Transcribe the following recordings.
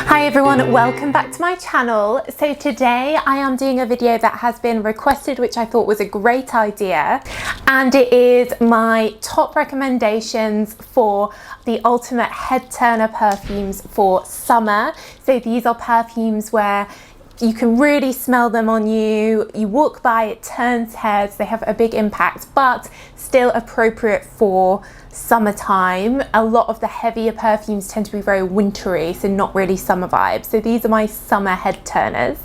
Hi everyone, welcome back to my channel. So today I am doing a video that has been requested, which I thought was a great idea, and it is my top recommendations for the ultimate head turner perfumes for summer. So these are perfumes where you can really smell them on you, you walk by, it turns heads, they have a big impact, but still appropriate for summertime. A lot of the heavier perfumes tend to be very wintry, so not really summer vibes. So these are my summer head turners.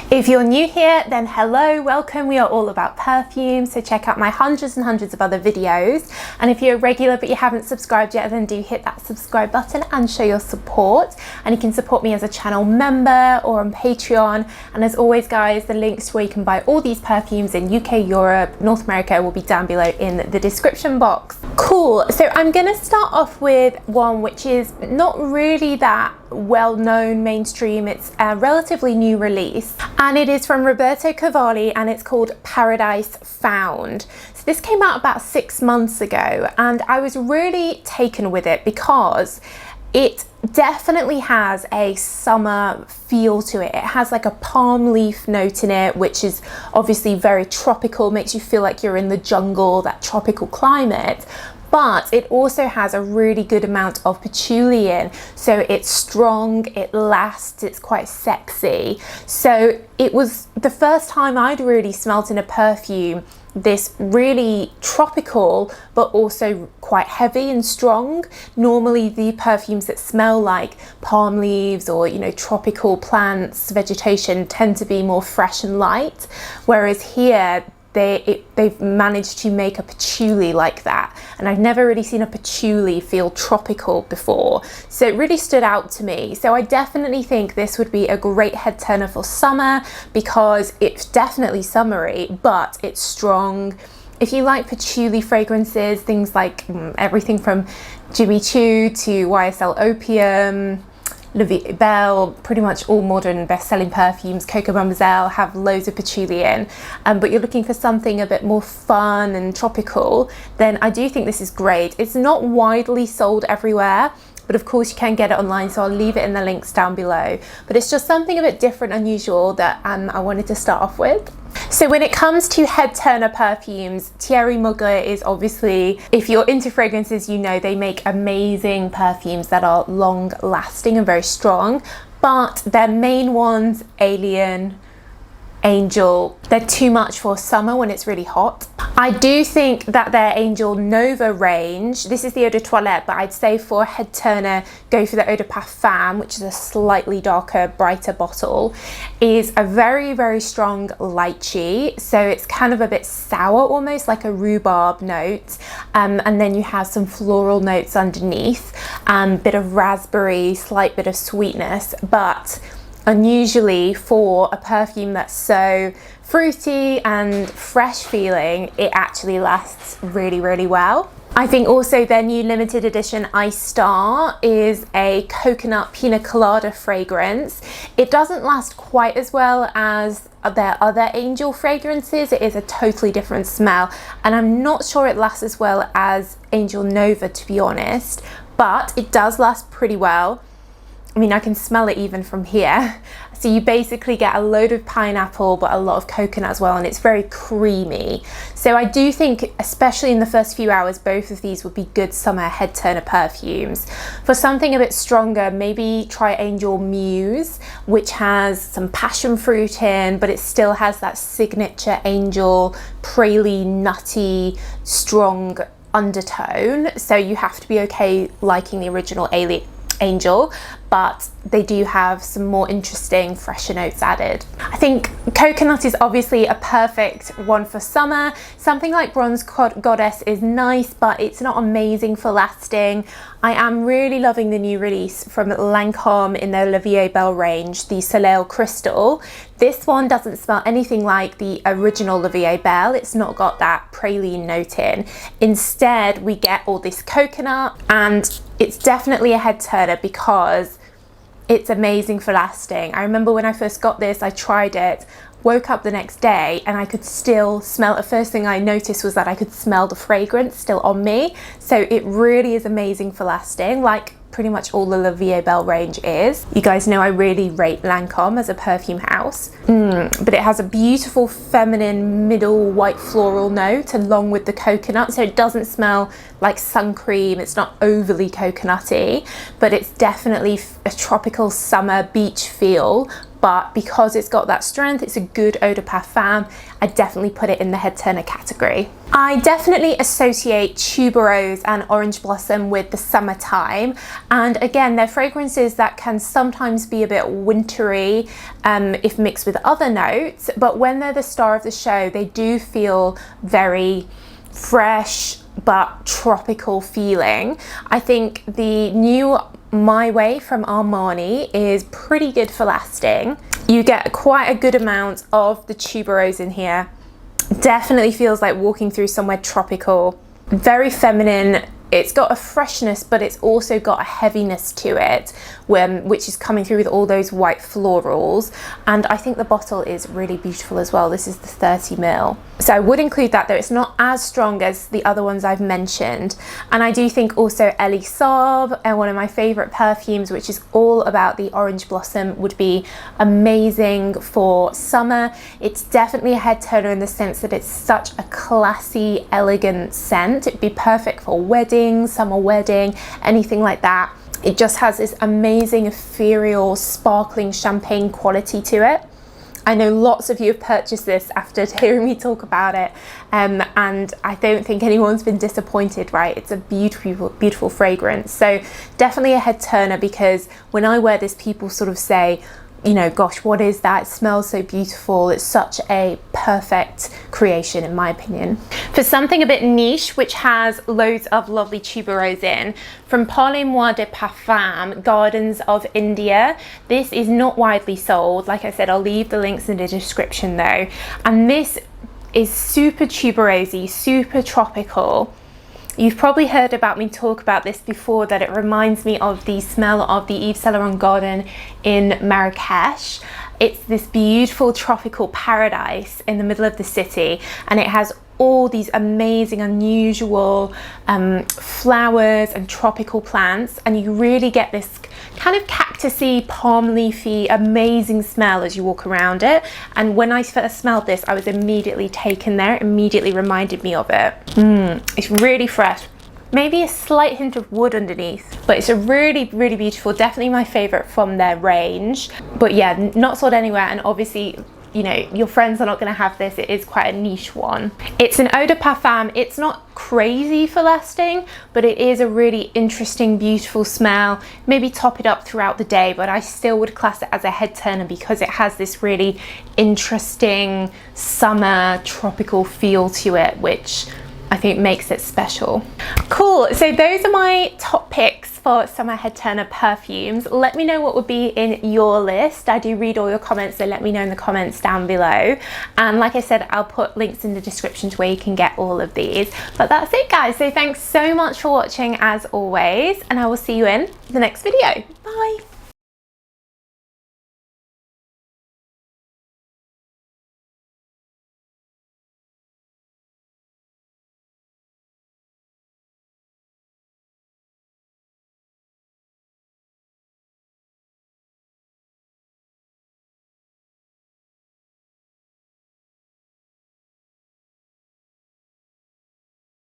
If you're new here, then hello, welcome. We are all about perfumes, so check out my hundreds and hundreds of other videos. And if you're a regular but you haven't subscribed yet, then do hit that subscribe button and show your support. And you can support me as a channel member or on Patreon. And as always, guys, the links to where you can buy all these perfumes in UK, Europe, North America will be down below in the description box. Cool, so I'm gonna start off with one which is not really that well-known mainstream. It's a relatively new release and it is from Roberto Cavalli and it's called Paradise Found. So this came out about 6 months ago and I was really taken with it because it definitely has a summer feel to it. It has like a palm leaf note in it, which is obviously very tropical, makes you feel like you're in the jungle, that tropical climate. But it also has a really good amount of patchouli in. So it's strong, it lasts, it's quite sexy. So it was the first time I'd really smelt in a perfume this really tropical but also quite heavy and strong. Normally the perfumes that smell like palm leaves or, you know, tropical plants, vegetation tend to be more fresh and light, whereas here they've managed to make a patchouli like that, and I've never really seen a patchouli feel tropical before, so it really stood out to me. So I definitely think this would be a great head turner for summer because it's definitely summery but it's strong. If you like patchouli fragrances, things like everything from Jimmy Choo to YSL Opium, Vie Belle, pretty much all modern best-selling perfumes, Coco Mademoiselle have loads of patchouli in, but you're looking for something a bit more fun and tropical, then I do think this is great. It's not widely sold everywhere, but of course you can get it online, so I'll leave it in the links down below. But it's just something a bit different, unusual that I wanted to start off with. So when it comes to head turner perfumes, Thierry Mugler is obviously, if you're into fragrances, you know they make amazing perfumes that are long lasting and very strong, but their main ones, Alien, Angel, they're too much for summer when it's really hot. I do think that their Angel Nova range, this is the Eau de Toilette, but I'd say for a head turner, go for the Eau de Parfum, which is a slightly darker, brighter bottle, is a very, very strong lychee. So it's kind of a bit sour, almost like a rhubarb note. And then you have some floral notes underneath, bit of raspberry, slight bit of sweetness, but unusually for a perfume that's so fruity and fresh feeling, it actually lasts really, really well. I think also their new limited edition Ice Star is a coconut pina colada fragrance. It doesn't last quite as well as their other Angel fragrances. It is a totally different smell, and I'm not sure it lasts as well as Angel Nova, to be honest, but it does last pretty well. I mean, I can smell it even from here. So you basically get a load of pineapple, but a lot of coconut as well, and it's very creamy. So I do think, especially in the first few hours, both of these would be good summer head turner perfumes. For something a bit stronger, maybe try Angel Muse, which has some passion fruit in, but it still has that signature Angel, praline, nutty, strong undertone. So you have to be okay liking the original Angel, but they do have some more interesting, fresher notes added. I think coconut is obviously a perfect one for summer. Something like Bronze Goddess is nice, but it's not amazing for lasting. I am really loving the new release from Lancôme in their Vie Belle range, the Soleil Crystal. This one doesn't smell anything like the original Vie Belle. It's not got that praline note in. Instead, we get all this coconut, and it's definitely a head turner because it's amazing for lasting. I remember when I first got this, I tried it, woke up the next day and I could still smell, the first thing I noticed was that I could smell the fragrance still on me. So it really is amazing for lasting, like pretty much all the Vie Belle range is. You guys know I really rate Lancome as a perfume house, but it has a beautiful feminine middle white floral note along with the coconut, so it doesn't smell like sun cream. It's not overly coconutty, but it's definitely a tropical summer beach feel. But because it's got that strength, it's a good eau de parfum. I definitely put it in the head turner category. I definitely associate tuberose and orange blossom with the summertime. And again, they're fragrances that can sometimes be a bit wintry if mixed with other notes. But when they're the star of the show, they do feel very fresh but tropical feeling. I think the new My Way from Armani is pretty good for lasting. You get quite a good amount of the tuberose in here. Definitely feels like walking through somewhere tropical. Very feminine. It's got a freshness, but it's also got a heaviness to it, which is coming through with all those white florals. And I think the bottle is really beautiful as well. This is the 30 ml. So I would include that, though it's not as strong as the other ones I've mentioned. And I do think also Elie Saab, and one of my favorite perfumes, which is all about the orange blossom, would be amazing for summer. It's definitely a head turner in the sense that it's such a classy, elegant scent. It'd be perfect for wedding, summer wedding, anything like that. It just has this amazing ethereal sparkling champagne quality to it. I know lots of you have purchased this after hearing me talk about it, and I don't think anyone's been disappointed, right? It's a beautiful, beautiful fragrance. So definitely a head turner, because when I wear this, people sort of say, you know, gosh, what is that? It smells so beautiful. It's such a perfect creation, in my opinion. For something a bit niche, which has loads of lovely tuberose in, from Parlez-moi de Parfum, Gardens of India. This is not widely sold. Like I said, I'll leave the links in the description though. And this is super tuberosy, super tropical. You've probably heard about me talk about this before, that it reminds me of the smell of the Yves Saint Laurent garden in Marrakesh. It's this beautiful tropical paradise in the middle of the city, and it has all these amazing, unusual flowers and tropical plants, and you really get this kind of cactusy, palm leafy, amazing smell as you walk around it. And when I first smelled this, I was immediately taken there. It immediately reminded me of it. It's really fresh. Maybe a slight hint of wood underneath, but it's a really, really beautiful, definitely my favorite from their range. But yeah, not sold anywhere, and obviously, you know, your friends are not going to have this. It is quite a niche one. It's an eau de parfum. It's not crazy for lasting, but it is a really interesting, beautiful smell. Maybe top it up throughout the day, but I still would class it as a head turner because it has this really interesting summer tropical feel to it, which I think makes it special. Cool, so those are my top picks for summer head turner perfumes. Let me know what would be in your list. I do read all your comments, so let me know in the comments down below. And like I said, I'll put links in the description to where you can get all of these. But that's it, guys. So thanks so much for watching as always, and I will see you in the next video.